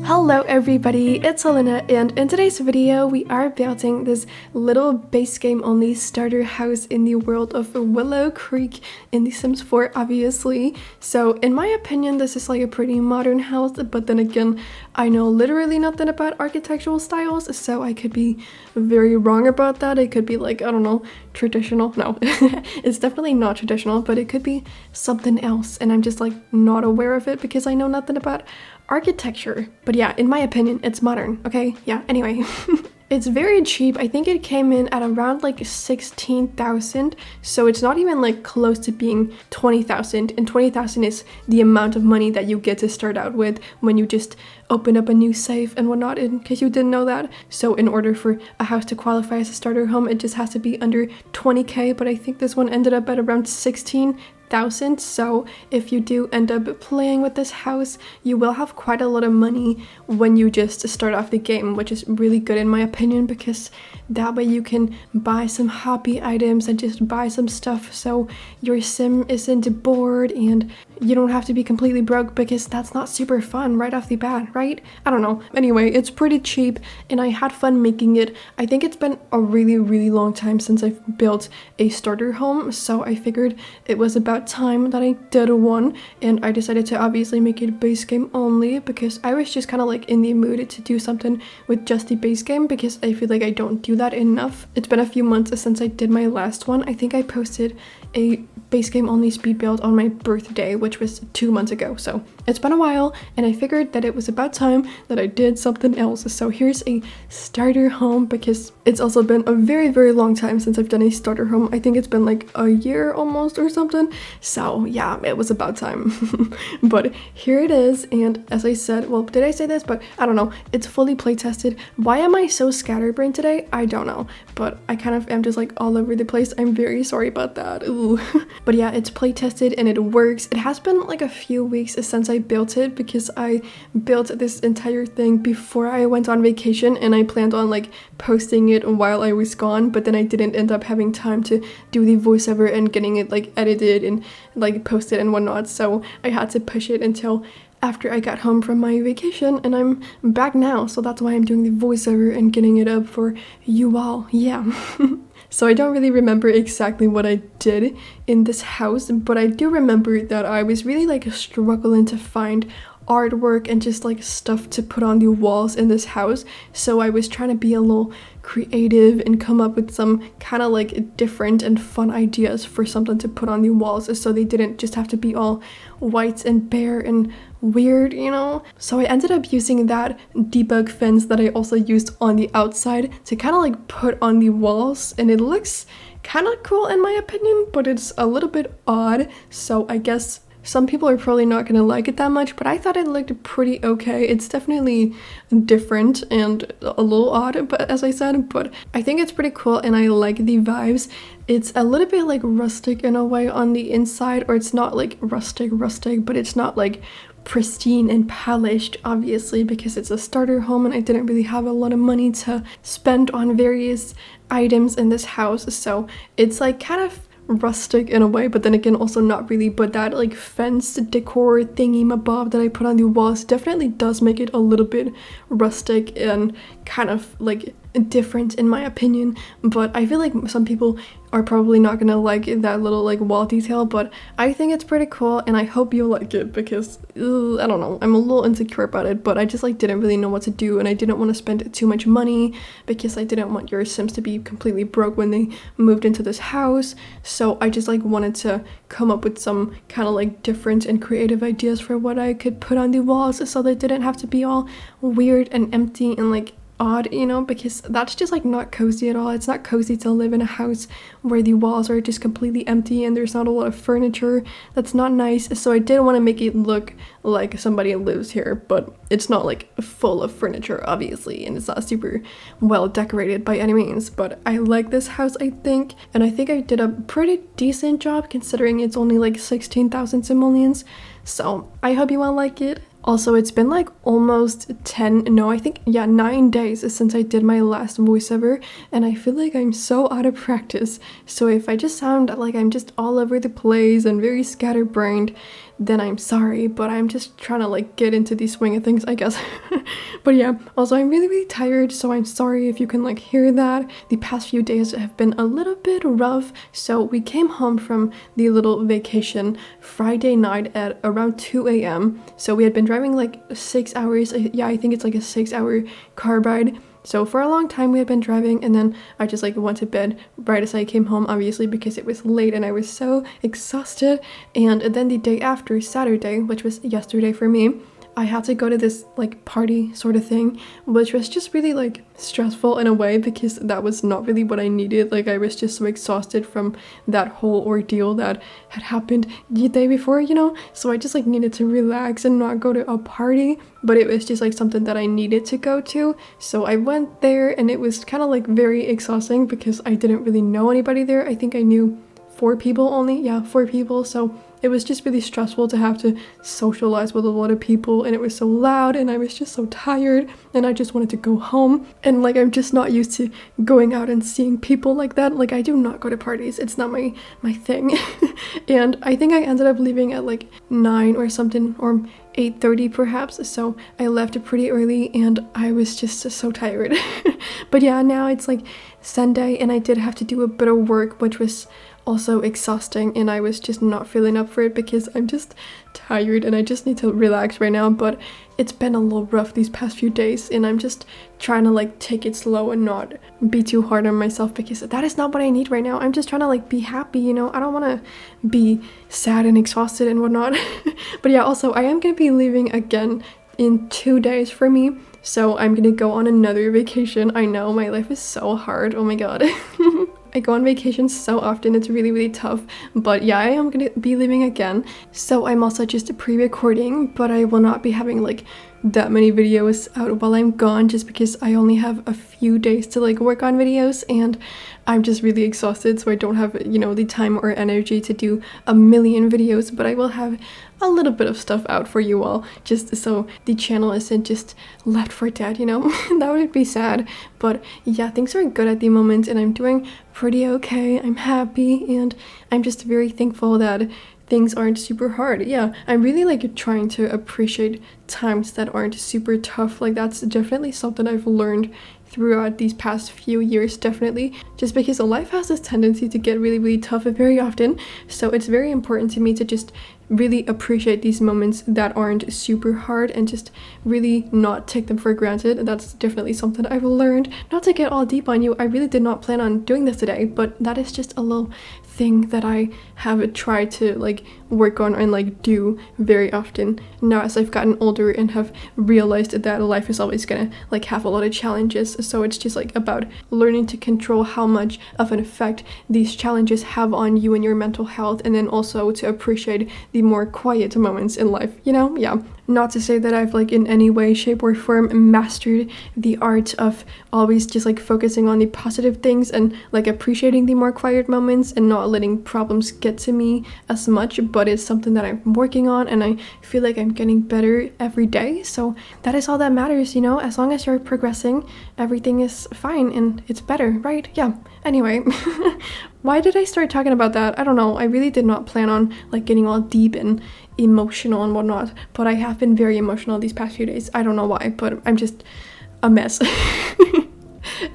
Hello everybody, it's LacyLena, and in today's video we are building this little base game only starter house in the world of Willow Creek in The Sims 4, obviously. So in my opinion this is like a pretty modern house, but then again I know literally nothing about architectural styles, so I could be very wrong about that. It could be like, I don't know, traditional. No, it's definitely not traditional, but it could be something else and I'm just like not aware of it because I know nothing about architecture. But yeah, in my opinion it's modern. Okay, yeah, anyway. It's very cheap. I think it came in at around like 16,000, so it's not even like close to being 20,000, and 20,000 is the amount of money that you get to start out with when you just open up a new save and whatnot, in case you didn't know that. So in order for a house to qualify as a starter home, it just has to be under 20k, but I think this one ended up at around 16,000. So if you do end up playing with this house, you will have quite a lot of money when you just start off the game, which is really good in my opinion, because that way you can buy some hobby items and just buy some stuff so your sim isn't bored and you don't have to be completely broke, because that's not super fun right off the bat, right? I don't know. Anyway, it's pretty cheap and I had fun making it. I think it's been a really long time since I've built a starter home, so I figured it was about time that I did one, and I decided to obviously make it base game only because I was just kind of like in the mood to do something with just the base game, because I feel like I don't do that enough. It's been a few months since I did my last one. I think I posted a base game only speed build on my birthday, which was 2 months ago, so it's been a while and I figured that it was about time that I did something else. So here's a starter home, because it's also been a very long time since I've done a starter home. I think it's been like a year almost or something, so yeah, it was about time. But here it is, and as I said, well, did I say this? But I don't know, it's fully play tested. Why am I so scatterbrained today? I don't know, but I kind of am just like all over the place. I'm very sorry about that. Ooh. But yeah, it's play tested and it works. It has been like a few weeks since I built it, because I built this entire thing before I went on vacation and I planned on like posting it while I was gone, but then I didn't end up having time to do the voiceover and getting it like edited and like posted and whatnot, so I had to push it until after I got home from my vacation, and I'm back now, so that's why I'm doing the voiceover and getting it up for you all. Yeah. So I don't really remember exactly what I did in this house, but I do remember that I was really like struggling to find artwork and just like stuff to put on the walls in this house. So I was trying to be a little creative and come up with some kind of like different and fun ideas for something to put on the walls, so they didn't just have to be all white and bare and weird, you know? So I ended up using that debug fence that I also used on the outside to kind of like put on the walls, and it looks kind of cool in my opinion, but it's a little bit odd, so I guess some people are probably not going to like it that much, but I thought it looked pretty okay. It's definitely different and a little odd, but as I said, but I think it's pretty cool and I like the vibes. It's a little bit like rustic in a way on the inside, or it's not like rustic, but it's not like pristine and polished, obviously, because it's a starter home and I didn't really have a lot of money to spend on various items in this house, so it's like kind of rustic in a way, but then again also not really. But that like fence decor thingy mabob that I put on the walls definitely does make it a little bit rustic and kind of like different in my opinion. But I feel like some people are probably not gonna like that little like wall detail, but I think it's pretty cool and I hope you like it, because I don't know, I'm a little insecure about it, but I just like didn't really know what to do, and I didn't want to spend too much money because I didn't want your Sims to be completely broke when they moved into this house. So I just like wanted to come up with some kind of like different and creative ideas for what I could put on the walls, so they didn't have to be all weird and empty and like odd, you know, because that's just like not cozy at all. It's not cozy to live in a house where the walls are just completely empty and there's not a lot of furniture. That's not nice. So I did want to make it look like somebody lives here, but it's not like full of furniture obviously, and it's not super well decorated by any means. But I like this house, I think, and I think I did a pretty decent job considering it's only like 16,000 simoleons. So I hope you all like it. Also, it's been like almost 9 days since I did my last voiceover, and I feel like I'm so out of practice. So if I just sound like I'm just all over the place and very scatterbrained, then I'm sorry, but I'm just trying to like get into the swing of things, I guess. But yeah, also I'm really tired, so I'm sorry if you can like hear that. The past few days have been a little bit rough, so we came home from the little vacation Friday night at around 2 a.m. So we had been driving like 6 hours. Yeah, I think it's like a 6-hour car ride. So for a long time we had been driving, and then I just like went to bed right as I came home, obviously because it was late and I was so exhausted. And then the day after, Saturday, which was yesterday for me, I had to go to this like party sort of thing, which was just really like stressful in a way because that was not really what I needed. Like I was just so exhausted from that whole ordeal that had happened the day before, you know? So I just like needed to relax and not go to a party, but it was just like something that I needed to go to. So I went there, and it was kind of like very exhausting because I didn't really know anybody there. I think I knew 4 people only. Yeah, 4 people. So it was just really stressful to have to socialize with a lot of people, and it was so loud, and I was just so tired, and I just wanted to go home. And like I'm just not used to going out and seeing people like that. Like I do not go to parties. It's not my thing. And I think I ended up leaving at like 9 or something, or 8:30 perhaps. So I left pretty early, and I was just so tired. But yeah, now it's like Sunday, and I did have to do a bit of work, which was also exhausting, and I was just not feeling up for it because I'm just tired and I just need to relax right now. But it's been a little rough these past few days, and I'm just trying to like take it slow and not be too hard on myself because that is not what I need right now. I'm just trying to like be happy, you know? I don't want to be sad and exhausted and whatnot. But yeah, also I am gonna be leaving again in 2 days for me, so I'm gonna go on another vacation. I know my life is so hard, oh my god. I go on vacation so often, it's really tough. But yeah, I am gonna be leaving again, so I'm also just pre-recording, but I will not be having like that many videos out while I'm gone, just because I only have a few days to like work on videos, and I'm just really exhausted, so I don't have, you know, the time or energy to do a million videos. But I will have a little bit of stuff out for you all, just so the channel isn't just left for dead, you know? That would be sad. But yeah, things are good at the moment, and I'm doing pretty okay. I'm happy, and I'm just very thankful that things aren't super hard. Yeah, I'm really like trying to appreciate times that aren't super tough. Like that's definitely something I've learned throughout these past few years, definitely, just because life has this tendency to get really tough very often. So it's very important to me to just really appreciate these moments that aren't super hard and just really not take them for granted. That's definitely something I've learned. Not to get all deep on you, I really did not plan on doing this today, but that is just a little thing that I have tried to like work on and like do very often now as I've gotten older and have realized that life is always gonna like have a lot of challenges. So it's just like about learning to control how much of an effect these challenges have on you and your mental health, and then also to appreciate the more quiet moments in life, you know? Yeah. Not to say that I've like in any way, shape or form mastered the art of always just like focusing on the positive things and like appreciating the more quiet moments and not letting problems get to me as much, but it's something that I'm working on, and I feel like I'm getting better every day. So that is all that matters, you know? As long as you're progressing, everything is fine and it's better, right? Yeah. Anyway, why did I start talking about that? I don't know. I really did not plan on like getting all deep and emotional and whatnot, but I have been very emotional these past few days. I don't know why, but I'm just a mess.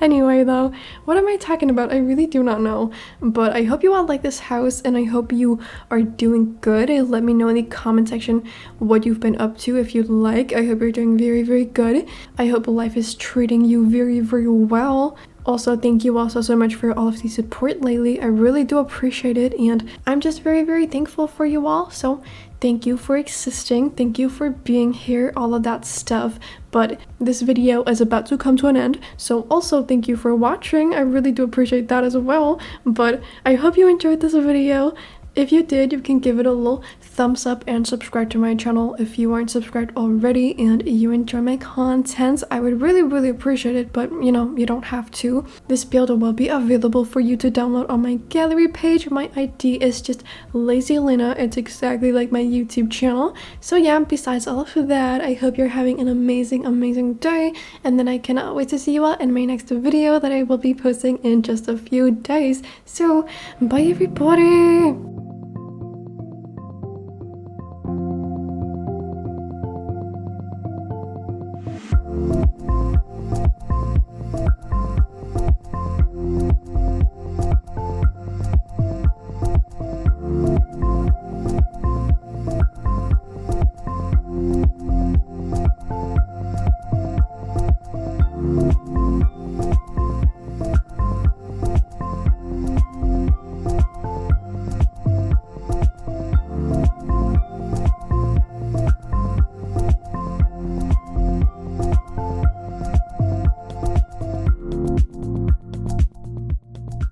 Anyway though, what am I talking about? I really do not know, but I hope you all like this house, and I hope you are doing good. Let me know in the comment section what you've been up to if you'd like. I hope you're doing very good. I hope life is treating you very well. Also, thank you all so much for all of the support lately. I really do appreciate it, and I'm just very thankful for you all. So thank you for existing, thank you for being here, all of that stuff. But this video is about to come to an end, so also thank you for watching. I really do appreciate that as well. But I hope you enjoyed this video. If you did, you can give it a little thumbs up and subscribe to my channel if you aren't subscribed already and you enjoy my content. I would really appreciate it, but you know, you don't have to. This build will be available for you to download on my gallery page. My ID is just LacyLena. It's exactly like my YouTube channel. So yeah, besides all of that, I hope you're having an amazing day, and then I cannot wait to see you all in my next video that I will be posting in just a few days. So bye everybody!